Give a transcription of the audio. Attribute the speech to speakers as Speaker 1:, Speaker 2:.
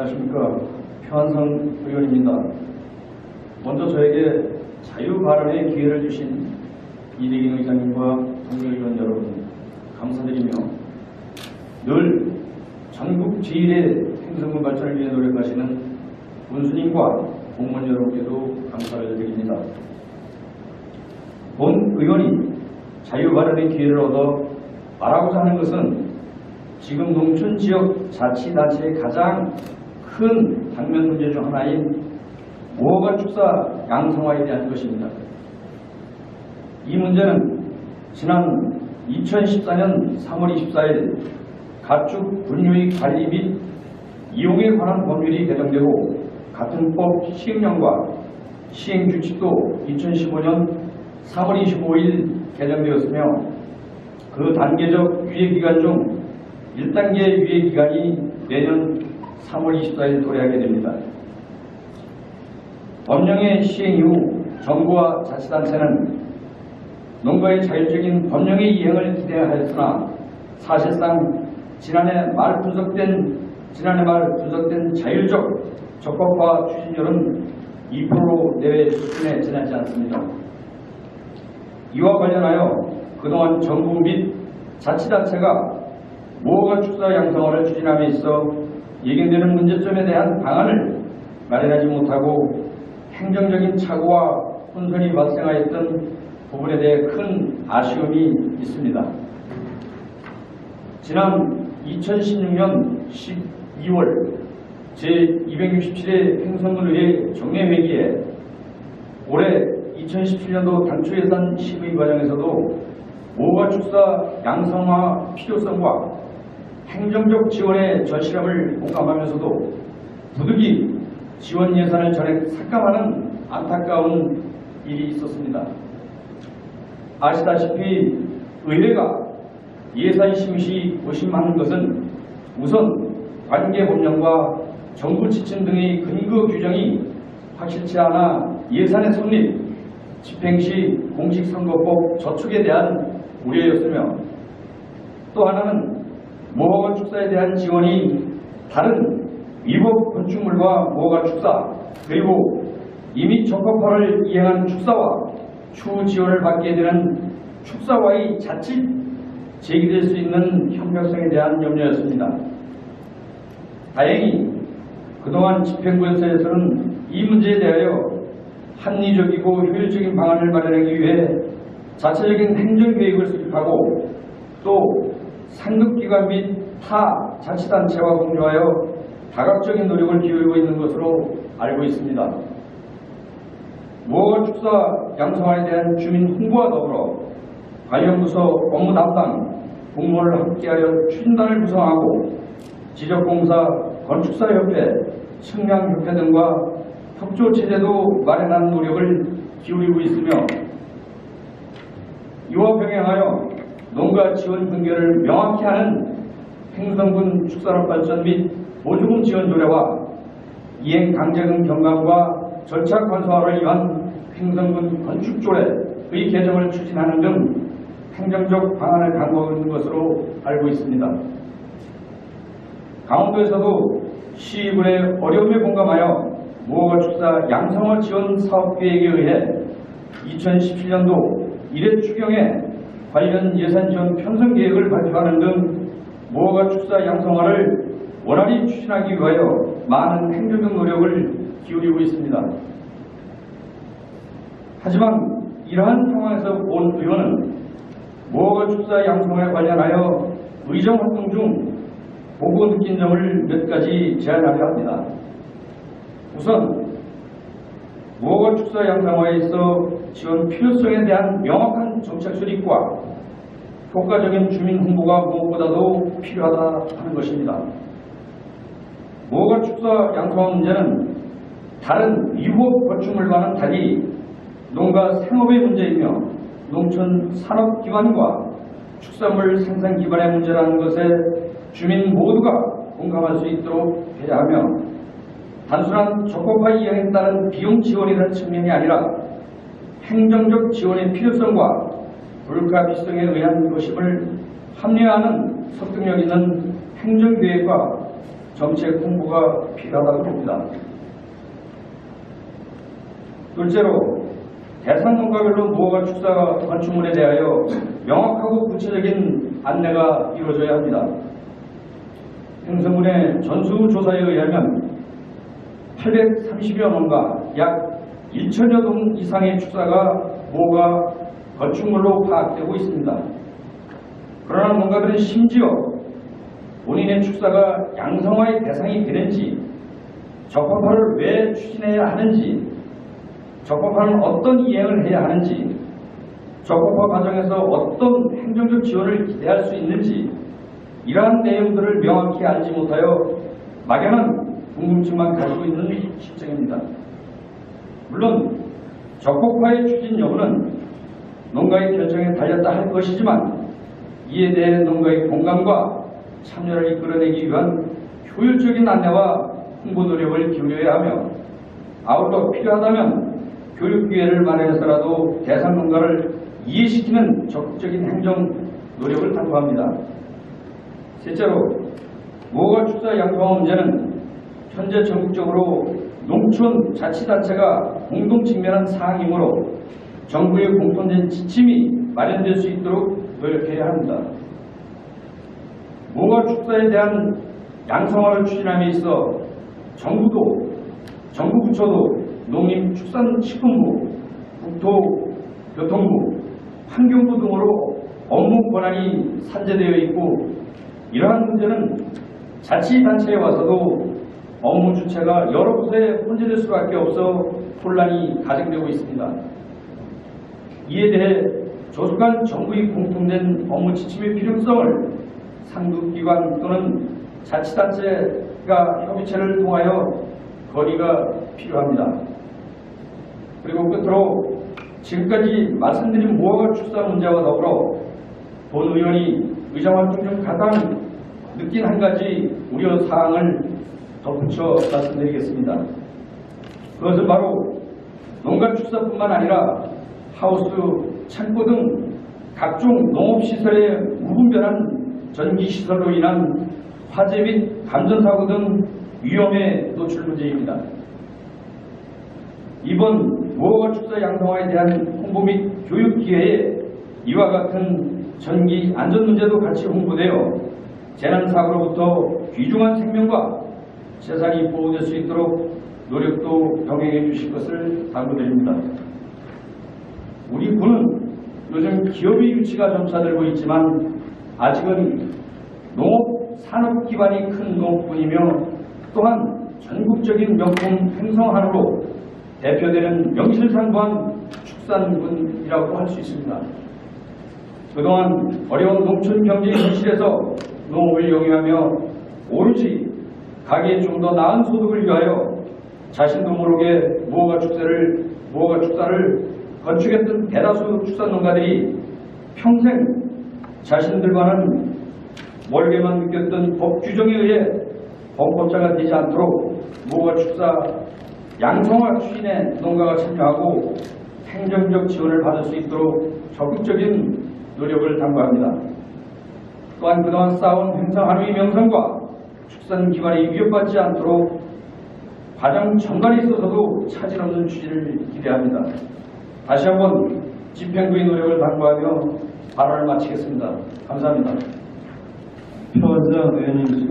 Speaker 1: 안녕하십니까. 표한성 의원입니다. 먼저 저에게 자유 발언의 기회를 주신 이대경 의장님과 동료 의원 여러분 감사드리며 늘 전국 제1의 행정군 발전을 위해 노력하시는 군수님과 공무원 여러분께도 감사를 드립니다. 본 의원이 자유 발언의 기회를 얻어 말하고자 하는 것은 지금 농촌 지역 자치단체의 가장 큰 당면 문제 중 하나인 무허가 축사 양성화에 대한 것입니다. 이 문제는 지난 2014년 3월 24일 가축 분유익 관리 및 이용에 관한 법률이 개정되고 같은 법 시행령과 시행규칙도 2015년 3월 25일 개정되었으며 그 단계적 유예기간 중 1단계 유예기간이 내년 3월 24일 도래하게 됩니다. 법령의 시행 이후 정부와 자치단체는 농가의 자율적인 법령의 이행을 기대하였으나 사실상 지난해 말 분석된 자율적 적법화 추진율은 2% 내외 수준에 지나지 않습니다. 이와 관련하여 그동안 정부 및 자치단체가 무허가 축사 양성화를 추진함에 있어 예견되는 문제점에 대한 방안을 마련하지 못하고 행정적인 착오와 혼선이 발생하였던 부분에 대해 큰 아쉬움이 있습니다. 지난 2016년 12월 제267회 행정군의회 정례회기에 올해 2017년도 당초 예산 심의 과정에서도 무허가 축사 양성화 필요성과 행정적 지원의 절실함을 공감하면서도 부득이 지원 예산을 전액 삭감하는 안타까운 일이 있었습니다. 아시다시피 의회가 예산 심의 시 고심하는 것은 우선 관계 법령과 정부 지침 등의 근거 규정이 확실치 않아 예산의 성립, 집행 시 공직선거법 저촉에 대한 우려였으며 또 하나는 무허가 축사에 대한 지원이 다른 위법 건축물과 무허가 축사 그리고 이미 적법화를 이행한 축사와 추후 지원을 받게 되는 축사와의 자칫 제기될 수 있는 형평성에 대한 염려였습니다. 다행히 그동안 집행부에서는 이 문제에 대하여 합리적이고 효율적인 방안을 마련하기 위해 자체적인 행정계획을 수립하고 또 상급기관 및 타 자치단체와 공조하여 다각적인 노력을 기울이고 있는 것으로 알고 있습니다. 무허가 축사 양성화에 대한 주민 홍보와 더불어 관련 부서 업무 담당 공무원을 함께하여 추진단을 구성하고 지적공사, 건축사협회, 측량협회 등과 협조체제도 마련하는 노력을 기울이고 있으며 이와 병행하여 농가 지원 근거를 명확히 하는 행정군 축산업발전 및 보조금 지원 조례와 이행 강제금 경감과 절차 간소화를 위한 행정군 건축조례의 개정을 추진하는 등 행정적 방안을 강구하고 있는 것으로 알고 있습니다. 강원도에서도 시군의 어려움에 공감하여 무허가 축사 양성화 지원 사업계획에 의해 2017년도 1회 추경에 관련 예산 지원 편성 계획을 발표하는 등 무허가 축사 양성화를 원활히 추진하기 위하여 많은 행정적 노력을 기울이고 있습니다. 하지만 이러한 상황에서 본 의원은 무허가 축사 양성화에 관련하여 의정 활동 중 보고 느낀 점을 몇 가지 제안하려 합니다. 우선 무허가 축사 양성화에 있어 지원 필요성에 대한 명확한 정책 수립과 효과적인 주민 홍보가 무엇보다도 필요하다 하는 것입니다. 무허가 축사 양성화 문제는 다른 위법 건축물과는 달리 농가 생업의 문제이며 농촌 산업기반과 축산물 생산 기반의 문제라는 것에 주민 모두가 공감할 수 있도록 해야 하며 단순한 적법화 이행에 따른 비용 지원이라는 측면이 아니라 행정적 지원의 필요성과 불가피성에 의한 것임을 합리화하는 설득력 있는 행정계획과 정책 홍보가 필요하다고 봅니다. 둘째로 대상 농가별로 무허가 축사 건축물에 대하여 명확하고 구체적인 안내가 이루어져야 합니다. 행성군의 전수조사에 의하면 830여 농가 약 1천여 동 이상의 축사가 무허가 건축물로 파악되고 있습니다. 그러나 농가들은 심지어 본인의 축사가 양성화의 대상이 되는지, 적법화를 왜 추진해야 하는지, 적법화는 어떤 이행을 해야 하는지, 적법화 과정에서 어떤 행정적 지원을 기대할 수 있는지 이러한 내용들을 명확히 알지 못하여 막연한 궁금증만 가지고 있는 실정입니다. 물론 적법화의 추진 여부는 농가의 결정에 달렸다 할 것이지만 이에 대해 농가의 공감과 참여를 이끌어내기 위한 효율적인 안내와 홍보 노력을 기울여야 하며 아울러 필요하다면 교육 기회를 마련해서라도 대상 농가를 이해시키는 적극적인 행정 노력을 당부합니다. 셋째로 무허가 축사 양성화 문제는 현재 전국적으로 농촌 자치단체가 공동 직면한 사항이므로 정부의 공통된 지침이 마련될 수 있도록 노력해야 합니다. 무허가 축사에 대한 양성화를 추진함에 있어 정부 부처도 농림축산식품부, 국토교통부, 환경부 등으로 업무 권한이 산재되어 있고 이러한 문제는 자치단체에 와서도 업무 주체가 여러 부서에 혼재될 수밖에 없어 혼란이 가중되고 있습니다. 이에 대해 조속한 정부의 공통된 업무 지침의 필요성을 상급기관 또는 자치단체가 협의체를 통하여 건의가 필요합니다. 그리고 끝으로 지금까지 말씀드린 무허가 축사 문제와 더불어 본 의원이 의정활동 중 가장 느낀 한 가지 우려사항을 덧붙여 말씀드리겠습니다. 그것은 바로 농가 축사뿐만 아니라 하우스, 창고 등 각종 농업시설의 무분별한 전기시설로 인한 화재 및 감전사고 등 위험에 노출 문제입니다. 이번 무허가 축사 양성화에 대한 홍보 및 교육 기회에 이와 같은 전기 안전 문제도 같이 홍보되어 재난사고로부터 귀중한 생명과 재산이 보호될 수 있도록 노력도 병행해 주실 것을 당부드립니다. 우리 군은 요즘 기업의 유치가 점차들고 있지만 아직은 농업 산업 기반이 큰 농업군이며 또한 전국적인 명품 행성한으로 대표되는 명실상부한 축산군이라고 할 수 있습니다. 그동안 어려운 농촌 경제 현실에서 농업을 영위하며 오로지 가게에 좀 더 나은 소득을 위하여 자신도 모르게 무허가 축사를 건축했던 대다수 축산농가들이 평생 자신들과는 멀게만 느꼈던 법 규정에 의해 범법자가 되지 않도록 무허가 축사 양성화 추진에 농가가 참여하고 행정적 지원을 받을 수 있도록 적극적인 노력을 당부합니다. 또한 그동안 쌓아온 행성한우의 명성과 축산기관이 위협받지 않도록 과정 전반에 있어서도 차질 없는 추진을 기대합니다. 다시 한번 집행부의 노력을 당부하며 발언을 마치겠습니다. 감사합니다.
Speaker 2: 표원장 의원님